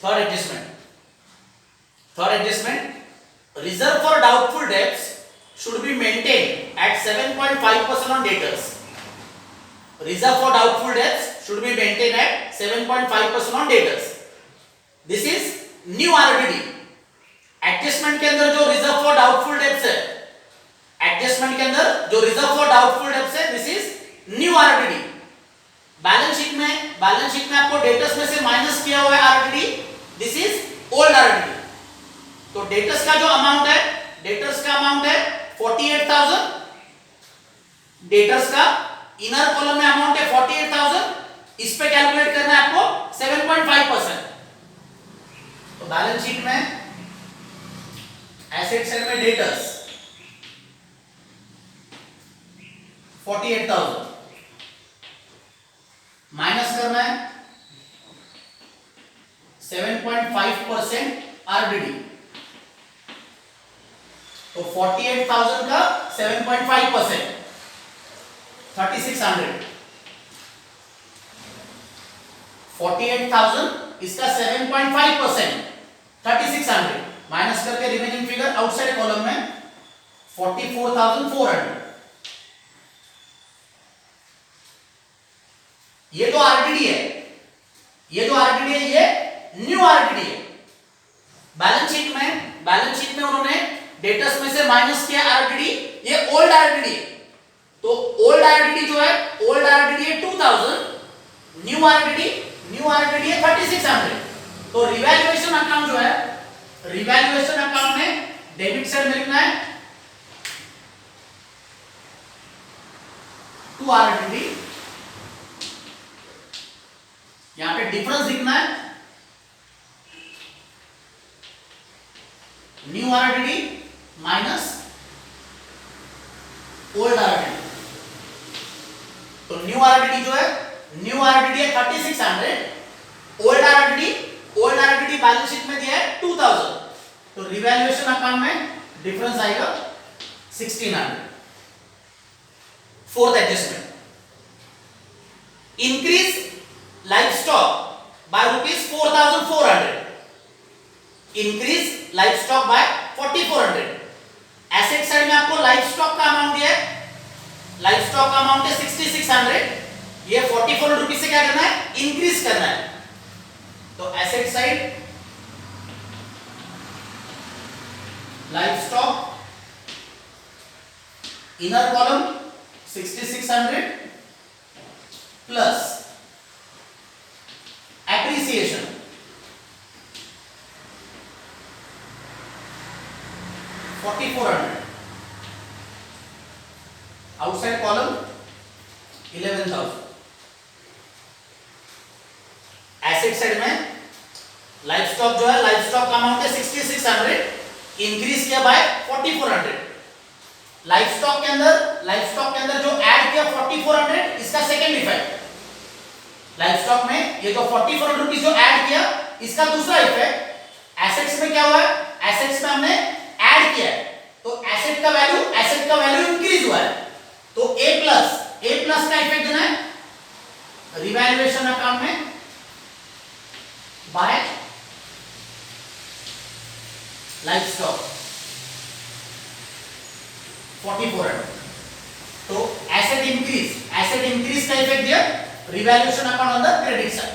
Third adjustment, reserve for doubtful debts should be maintained at 7.5% on debtors. Reserve for doubtful debts should be maintained at 7.5% on debtors. This is new RDD. Adjustment के अंदर जो reserve for doubtful debts है, adjustment के अंदर जो reserve for doubtful debts है, this is new RDD. Balance sheet में आपको डेटर्स में से माइनस किया हुआ है RDD, this is old RDD. तो डेटर्स का जो अमाउंट है 48,000. डेटर्स का इनर कॉलम में अमाउंट है 48,000. इस पे कैलकुलेट करना है आपको 7.5%. तो बैलेंस शीट में एसेट साइड में डेटर्स 48,000 माइनस करना है 7.5% आरडीडी. तो 48,000 का 7.5% 3,600. 48,000 इसका 7.5% 3,600 माइनस करके रिमेनिंग फिगर आउटसाइड कॉलम में 44,400. ये जो आरडीडी है ये न्यू आरडीडी है. बैलेंस शीट में उन्होंने डेटर्स में से माइनस किया आरडीडी, ये ओल्ड आरडीडी है. तो ओल्ड आरडीडी जो है 2,000. न्यू आरडीडी है 3,600. तो रिवैल्यूएशन अकाउंट जो है, रिवैल्यूएशन अकाउंट में डेबिट साइड में लिखना है 2 आरडीडी. यहां पे डिफरेंस लिखना है new RDD minus old RDD. तो न्यू आरडीडी जो है 3,600. ओल्ड आरडीडी बैलेंस शीट में दिया है 2,000. तो रिवैल्यूएशन अकाउंट में डिफरेंस आएगा 1,600. Fourth adjustment, increase livestock by ₹4,400. Increase livestock by 4,400. Asset side में आपको लाइवस्टॉक का अमाउंट दिया है, लाइवस्टॉक का अमाउंट है 6,600. ये 4,400 रुपीस से क्या करना है, इंक्रीज करना है. तो asset side livestock inner column 6,600 plus appreciation 4,400. Outside column 11,000. Asset side में लाइवस्टॉक जो है, लाइवस्टॉक का अमाउंट है 6,600, इंक्रीज किया बाय 4,400. लाइवस्टॉक के अंदर जो ऐड किया 4,400, इसका सेकंड इफेक्ट. लाइवस्टॉक में ये जो 4,400 रुपीस जो ऐड किया, इसका दूसरा इफेक्ट. एसेट्स में क्या हुआ है, एसेट्स में हमने ऐड किया है, तो एसेट का वैल्यू इंक्रीज हुआ है. तो ए प्लस का इफेक्ट देना है रिवैल्यूएशन अकाउंट में बाय लाइवस्टॉक 4,400. तो एसेट इंक्रीज का इफेक्ट दिया revaluation account on the credit side.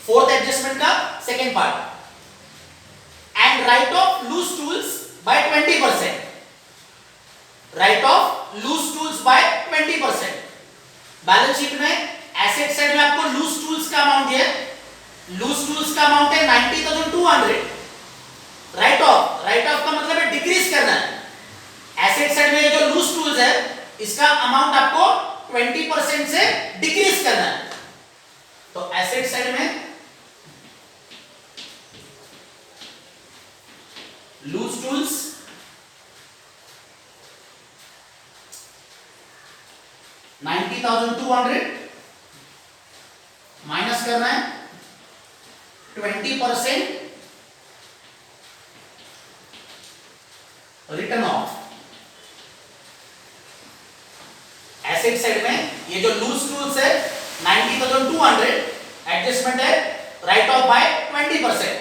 Fourth adjustment का second part, and write off loose tools by 20%. Write off loose tools by 20%. Balance sheet में asset side में आपको loose tools का amount दिया है, loose tools का amount है 90,200. Right of का मतलब है डिक्रीज करना है. एसेट साइड में ये जो लूज टूल्स है, इसका अमाउंट आपको 20% से डिक्रीज करना है. तो एसेट साइड में लूज टूल्स 90,200 माइनस करना है 20% रिटर्न ऑफ. एसेट साइड में ये जो लूज टूल्स है 90,200, एडजस्टमेंट है राइट ऑफ बाय 20%,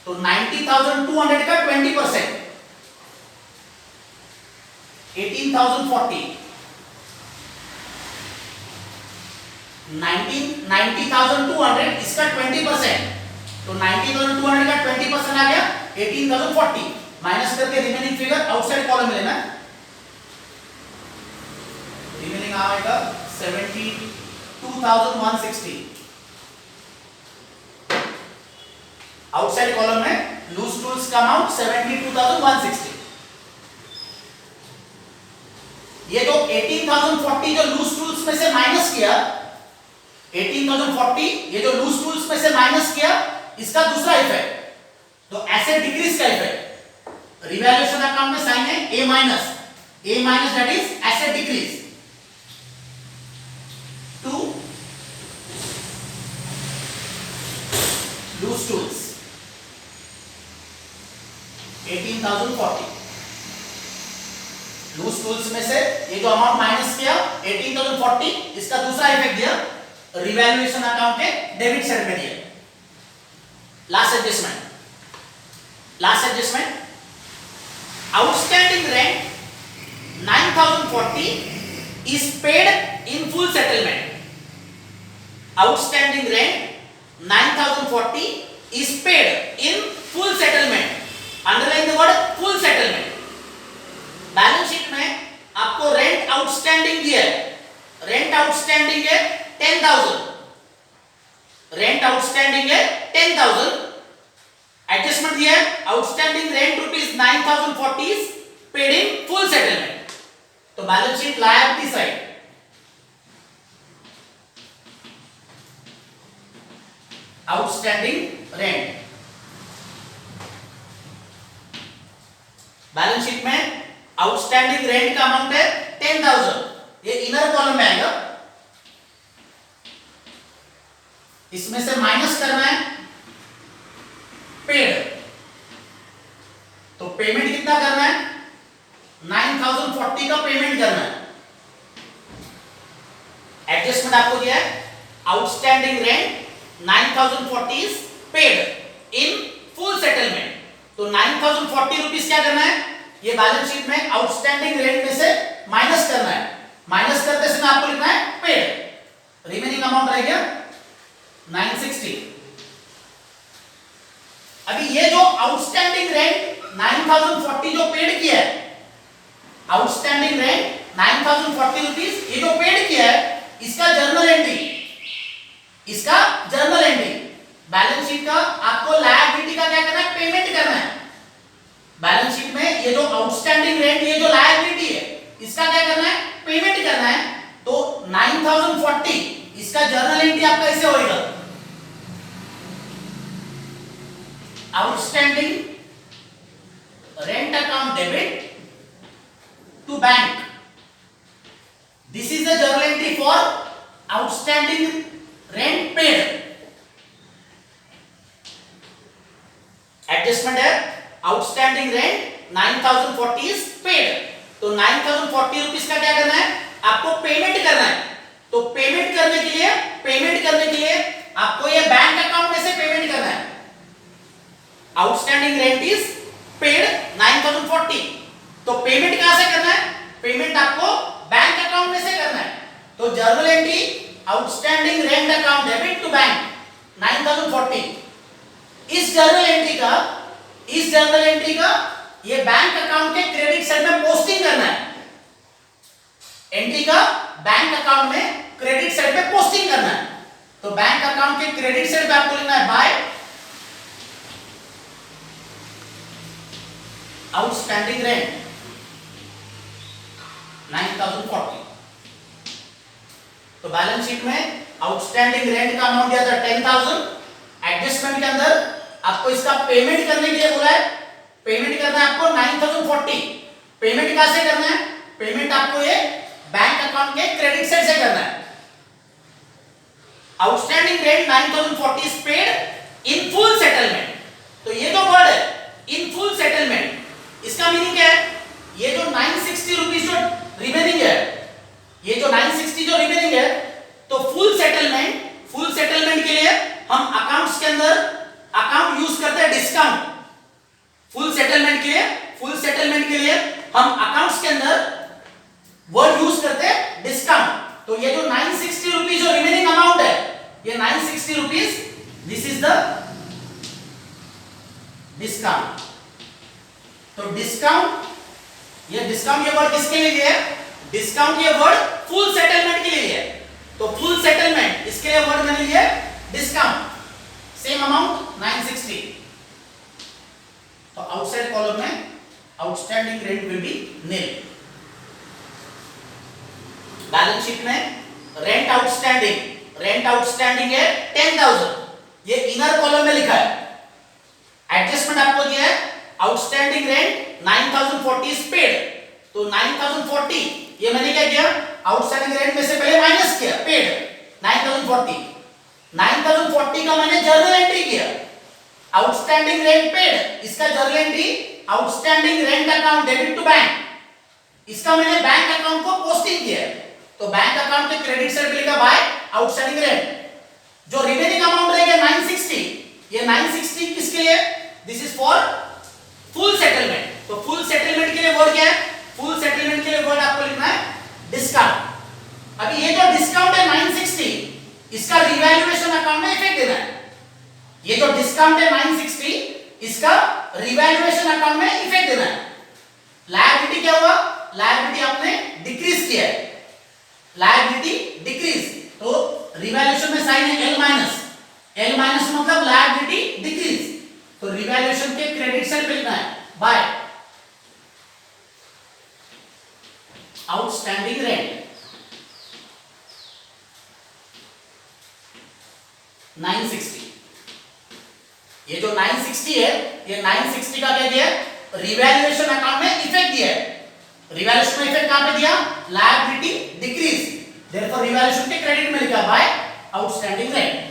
तो 90,200 का 20%, 18,040, 90,200 इसका 20%, तो 90,200 का 20% आ गया 18,040, माइनस करके रिमेनिंग फिगर आउटसाइड कॉलम में लेना, रिमेनिंग आएगा 72,160, आउटसाइड कॉलम में लूज टूल्स का अमाउंट 72,160। ये जो 18,040 जो लूज टूल्स में से माइनस किया, 18,040 ये जो लूज टूल्स में से माइनस किया, इसका दूसरा इफेक्ट, तो एसेट डिक्रीज का इफेक्ट, रिवैल्यूएशन अकाउंट में साइन है a minus that is asset decrease to loose tools 18,040, loose tools में से ये जो अमाउंट माइनस किया 18,040, इसका दूसरा इफेक्ट दिया रिवैल्यूएशन अकाउंट के डेबिट साइड में दिया। Last adjustment, outstanding rent 9,040 is paid in full settlement, outstanding rent 9,040 is paid in full settlement, underline the word full settlement. Balance sheet में आपको रेंट आउटस्टैंडिंग दिया है, रेंट आउटस्टैंडिंग है 10,000, rent outstanding है 10,000, adjustment दिया है outstanding rent ₹9,040 is paid in full settlement, तो balance sheet liability side, outstanding rent, balance sheet में आउटस्टैंडिंग रेंट का अमाउंट है 10,000, ये इनर कॉलम में आएगा, इसमें से माइनस करना है पेड, तो पेमेंट कितना करना है 9,040 का पेमेंट करना है। एडजस्टमेंट आपको दिया है outstanding rent 9,040 is paid in full settlement, तो 9,040 रुपीस क्या करना है, ये बैलेंस शीट में आउटस्टैंडिंग रेंट में से माइनस करना है, माइनस करते समय आपको लिखना है पेड, रिमेनिंग अमाउंट रह गया 960। अभी ये जो आउटस्टैंडिंग रेंट 9,040 जो पेड किया है, आउटस्टैंडिंग रेंट 9,040 रुपीस ये जो पेड किया है, इसका जर्नल एंट्री, बैलेंस शीट का आपको लायबिलिटी का क्या करना है, पेमेंट करना है। बैलेंस शीट में ये जो आउटस्टैंडिंग रेंट, ये जो लायबिलिटी है, इसका क्या करना है, पेमेंट करना है, तो 9,040 इसका जर्नल एंट्री आपका ऐसे होएगा, outstanding rent account debit to bank, this is the journal entry for outstanding rent paid. Adjustment है आउटस्टैंडिंग रेंट 9,040 इज पेड, तो 9,040 रुपीस का क्या करना है, आपको पेमेंट करना है, तो पेमेंट करने के लिए आपको ये बैंक अकाउंट में से पेमेंट करना है, आउटस्टैंडिंग रेंट इज पेड 9,040, तो पेमेंट कहां से करना है, पेमेंट आपको बैंक अकाउंट में से करना है, तो journal entry outstanding rent account debit to bank 9,040, इस जर्नल एंट्री का ये बैंक अकाउंट के क्रेडिट साइड में पोस्टिंग करना है, एंट्री का बैंक अकाउंट में क्रेडिट साइड में पोस्टिंग करना है, तो बैंक अकाउंट के क्रेडिट साइड पे आपको लिखना है बाय आउटस्टैंडिंग रेंट 9,040, तो बैलेंस शीट में आउटस्टैंडिंग रेंट का अमाउंट दिया था 10,000, एडजस्टमेंट के अंदर आपको इसका पेमेंट करने के लिए बोला है, पेमेंट करना है आपको 9,040, पेमेंट कहां से करना है, पेमेंट आपको ये बैंक अकाउंट के क्रेडिट साइड से करना है, outstanding rent 9,040 is paid in full settlement, तो ये जो वर्ड है इन फुल सेटलमेंट, इसका मीनिंग क्या है, ये जो 960 रुपीस जो रिमेनिंग है, ये जो 960 जो रिमेनिंग है, तो फुल सेटलमेंट के लिए हम अकाउंट्स के अंदर अंदर अकाउंट यूज करते हैं डिस्काउंट। फुल सेटलमेंट के लिए हम अकाउंट्स के अंदर वर्ड यूज करते हैं डिस्काउंट। तो ये जो 960 रुपीज जो रिमेनिंग अमाउंट है, ये 960 rupees, this is the discount. तो डिस्काउंट ये वर्ड किसके लिए है? डिस्काउंट ये वर्ड फुल सेटलमेंट के लिए है। तो फुल सेटलमेंट इसके लिए वर्ड मैंने लिया डिस्काउंट। Same amount 960। तो आउटसाइड कॉलम में outstanding rent will be nil. Balance sheet में रेंट आउटस्टैंडिंग है 10,000, ये इनर कॉलम में लिखा है। एडजस्टमेंट आपको दिया है आउटस्टैंडिंग रेंट 9040 इज पेड। तो 9040 ये मैंने क्या किया, आउटस्टैंडिंग रेंट में से पहले माइनस किया, पेड 9040 का मैंने जर्नल एंट्री किया। आउटस्टैंडिंग रेंट पेड, इसका journal entry outstanding rent account debit to bank, इसका मैंने बैंक अकाउंट को पोस्टिंग किया। तो बैंक अकाउंट के क्रेडिट साइड पे लिखा बाय आउटस्टैंडिंग रेंट। जो रिमेनिंग अमाउंट रहेगा 960, ये 960 किसके लिए? This is for full settlement. तो फुल सेटलमेंट के लिए वर्ड क्या है? फुल सेटलमेंट के लिए वर्ड आपको लिखना है डिस्काउंट। अभी ये जो डिस्काउंट है 960, इसका रिवैल्यूएशन अकाउंट में इफेक्ट देना है। ये जो डिस्काउंट है 960, इसका रिवैल्यूएशन अकाउंट में इफेक्ट देना है। लायबिलिटी क्या हुआ? लायबिलिटी आपने डिक्रीज किया है, लायबिलिटी डिक्रीज। तो रिवैल्यूएशन में साइन है L माइनस मतलब लायबिलिटी डिक्रीज। तो रिवैल्यूएशन के क्रेडिट साइड पे लिखना है बाय आउटस्टैंडिंग रेंट 960। ये जो 960 है, ये 960 का क्या दिया है? रिवैल्यूएशन अकाउंट में इफेक्ट दिया है। रिवैल्यूएशन में इफेक्ट कहां पे दिया? लायबिलिटी डिक्रीज, देयरफॉर रिवैल्यूएशन के क्रेडिट में लिखा बाय आउटस्टैंडिंग रेंट।